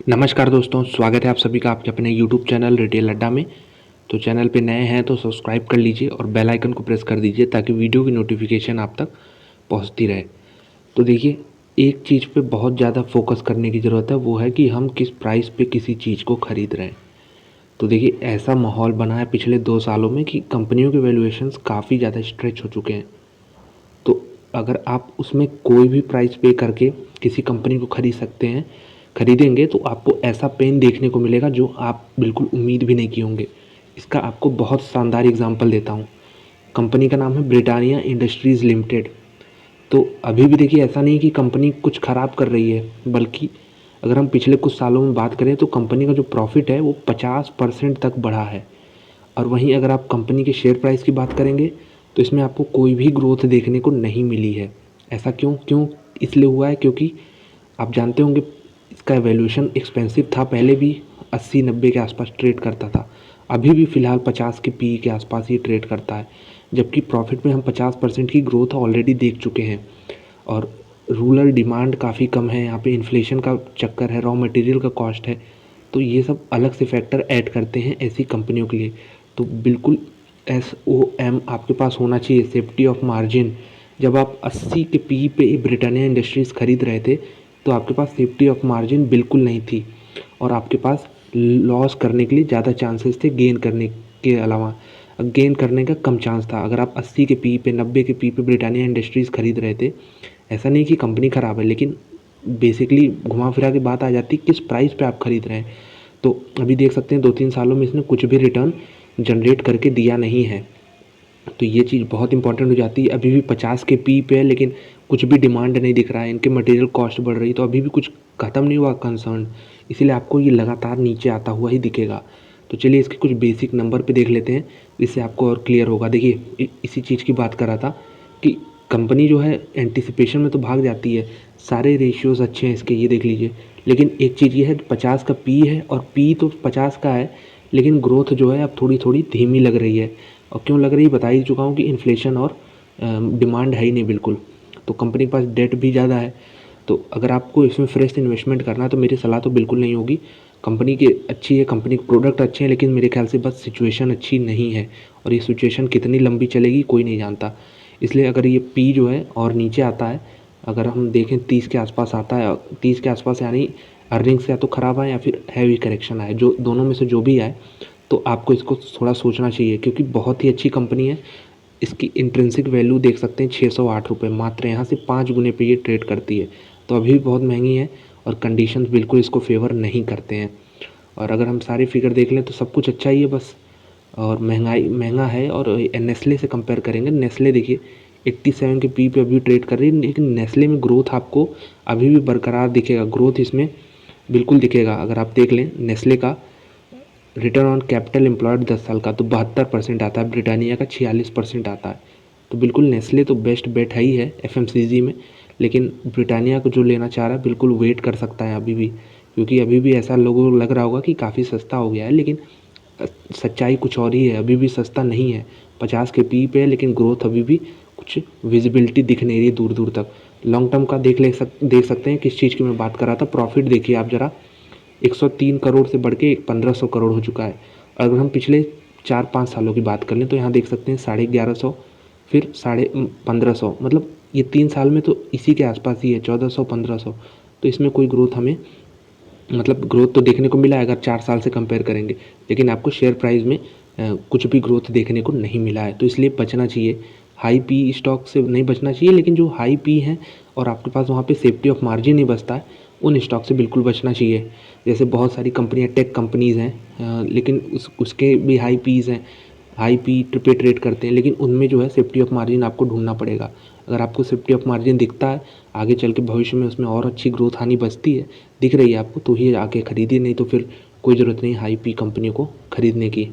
नमस्कार दोस्तों, स्वागत है आप सभी का आपके अपने यूट्यूब चैनल रिटेल अड्डा में। तो चैनल पे नए हैं तो सब्सक्राइब कर लीजिए और बेल आइकन को प्रेस कर दीजिए ताकि वीडियो की नोटिफिकेशन आप तक पहुंचती रहे। तो देखिए, एक चीज़ पे बहुत ज़्यादा फोकस करने की ज़रूरत है, वो है कि हम किस प्राइस पे किसी चीज़ को ख़रीद रहे हैं। तो देखिए, ऐसा माहौल बना है पिछले 2 सालों में कि कंपनियों के वैल्यूएशंस काफ़ी ज़्यादा स्ट्रेच हो चुके हैं। तो अगर आप उसमें कोई भी प्राइस पे करके किसी कंपनी को खरीदेंगे तो आपको ऐसा पेन देखने को मिलेगा जो आप बिल्कुल उम्मीद भी नहीं किए होंगे। इसका आपको बहुत शानदार एग्जांपल देता हूँ। कंपनी का नाम है ब्रिटानिया इंडस्ट्रीज़ लिमिटेड। तो अभी भी देखिए, ऐसा नहीं कि कंपनी कुछ ख़राब कर रही है, बल्कि अगर हम पिछले कुछ सालों में बात करें तो कंपनी का जो प्रॉफिट है वो 50% तक बढ़ा है। और वहीं अगर आप कंपनी के शेयर प्राइस की बात करेंगे तो इसमें आपको कोई भी ग्रोथ देखने को नहीं मिली है। ऐसा क्यों क्यों इसलिए हुआ है क्योंकि आप जानते होंगे इसका वैल्यूएशन एक्सपेंसिव था, पहले भी 80-90 के आसपास ट्रेड करता था। अभी भी फ़िलहाल 50 के पी के आसपास ये ट्रेड करता है, जबकि प्रॉफिट में हम 50% की ग्रोथ ऑलरेडी देख चुके हैं। और रूरल डिमांड काफ़ी कम है, यहाँ पे इन्फ्लेशन का चक्कर है, रॉ मटेरियल का कॉस्ट है। तो ये सब अलग से फैक्टर ऐड करते हैं ऐसी कंपनियों के लिए। तो बिल्कुल SOM आपके पास होना चाहिए, सेफ्टी ऑफ मार्जिन। जब आप 80 के पी पे ब्रिटानिया इंडस्ट्रीज़ खरीद रहे थे तो आपके पास सेफ्टी ऑफ मार्जिन बिल्कुल नहीं थी और आपके पास लॉस करने के लिए ज़्यादा चांसेस थे, गेन करने के अलावा गेन करने का कम चांस था। अगर आप 80 के पी पे 90 के पी पे ब्रिटानिया इंडस्ट्रीज़ खरीद रहे थे, ऐसा नहीं कि कंपनी ख़राब है, लेकिन बेसिकली घुमा फिरा के बात आ जाती किस प्राइस पे आप खरीद रहे हैं। तो अभी देख सकते हैं 2-3 सालों में इसने कुछ भी रिटर्न जनरेट करके दिया नहीं है। तो ये चीज़ बहुत इंपॉर्टेंट हो जाती है। अभी भी 50 के पी पे है, लेकिन कुछ भी डिमांड नहीं दिख रहा है, इनके मटेरियल कॉस्ट बढ़ रही है, तो अभी भी कुछ ख़त्म नहीं हुआ कंसर्न। इसीलिए आपको ये लगातार नीचे आता हुआ ही दिखेगा। तो चलिए इसके कुछ बेसिक नंबर पे देख लेते हैं, इससे आपको और क्लियर होगा। देखिए, इसी चीज़ की बात कर रहा था कि कंपनी जो है एंटिसिपेशन में तो भाग जाती है, सारे रेशियोज़ अच्छे हैं इसके, ये देख लीजिए। लेकिन एक चीज़ ये है, 50 का पी है और पी तो 50 का है, लेकिन ग्रोथ जो है अब थोड़ी थोड़ी धीमी लग रही है। और क्यों लग रही है बता ही चुका हूँ कि इन्फ्लेशन और डिमांड है ही नहीं बिल्कुल। तो कंपनी के पास डेट भी ज़्यादा है। तो अगर आपको इसमें फ्रेश इन्वेस्टमेंट करना है तो मेरी सलाह तो बिल्कुल नहीं होगी। कंपनी की अच्छी है, कंपनी के प्रोडक्ट अच्छे हैं, लेकिन मेरे ख्याल से बस सिचुएशन अच्छी नहीं है और ये सिचुएशन कितनी लंबी चलेगी कोई नहीं जानता। इसलिए अगर ये पी जो है और नीचे आता है, अगर हम देखें 30 के आसपास आता है, 30 के आसपास यानी अर्निंग्स या तो ख़राब आए या फिर हैवी करेक्शन आए, जो दोनों में से जो भी आए, तो आपको इसको थोड़ा सोचना चाहिए क्योंकि बहुत ही अच्छी कंपनी है। इसकी इंट्रिंसिक वैल्यू देख सकते हैं 608 रुपये, मात्र यहाँ से 5 गुने पे ये ट्रेड करती है। तो अभी भी बहुत महंगी है और कंडीशंस बिल्कुल इसको फेवर नहीं करते हैं। और अगर हम सारे फिगर देख लें तो सब कुछ अच्छा ही है बस, और महंगा है। और नेस्ले से कंपेयर करेंगे, नेस्ले देखिए 87 के पी पे अभी ट्रेड कर रही है, लेकिन नेस्ले में ग्रोथ आपको अभी भी बरकरार दिखेगा, ग्रोथ इसमें बिल्कुल दिखेगा। अगर आप देख लें नेस्ले का रिटर्न ऑन कैपिटल एम्प्लॉयड 10 साल का तो 72% आता है, ब्रिटानिया का 46% आता है। तो बिल्कुल नेस्ले तो बेस्ट बेट है ही है FMCG में, लेकिन ब्रिटानिया को जो लेना चाह रहा है बिल्कुल वेट कर सकता है अभी भी, क्योंकि अभी भी ऐसा लोगों को लग रहा होगा कि काफ़ी सस्ता हो गया है, लेकिन सच्चाई कुछ और ही है, अभी भी सस्ता नहीं है। 50 के पी पे है, लेकिन ग्रोथ अभी भी कुछ विजिबिलिटी दिख नहीं रही है दूर दूर तक। लॉन्ग टर्म का देख सकते हैं किस चीज़ की मैं बात कर रहा था। प्रॉफिट देखिए आप ज़रा, 103 करोड़ से बढ़ के 1500 करोड़ हो चुका है। अगर हम पिछले 4-5 सालों की बात कर लें तो यहाँ देख सकते हैं 1150, फिर 1550, मतलब ये 3 साल में तो इसी के आसपास ही है, 1400-1500। तो इसमें कोई ग्रोथ हमें, मतलब ग्रोथ तो देखने को मिला है अगर 4 साल से कंपेयर करेंगे, लेकिन आपको शेयर प्राइस में कुछ भी ग्रोथ देखने को नहीं मिला है। तो इसलिए बचना चाहिए, हाई पी स्टॉक से नहीं बचना चाहिए, लेकिन जो हाई पी हैं और आपके पास वहाँ पे सेफ्टी ऑफ मार्जिन नहीं बचता है, उन स्टॉक से बिल्कुल बचना चाहिए। जैसे बहुत सारी कंपनियाँ टेक कंपनीज़ हैं, लेकिन उसके भी हाई पीज़ हैं, हाई पी पे ट्रेड करते हैं, लेकिन उनमें जो है सेफ्टी ऑफ मार्जिन आपको ढूंढना पड़ेगा। अगर आपको सेफ्टी ऑफ मार्जिन दिखता है, आगे चल के भविष्य में उसमें और अच्छी ग्रोथ आनी बचती है, दिख रही है आपको, तो ही आके खरीदिए, नहीं तो फिर कोई ज़रूरत नहीं हाई पी कंपनियों को खरीदने की।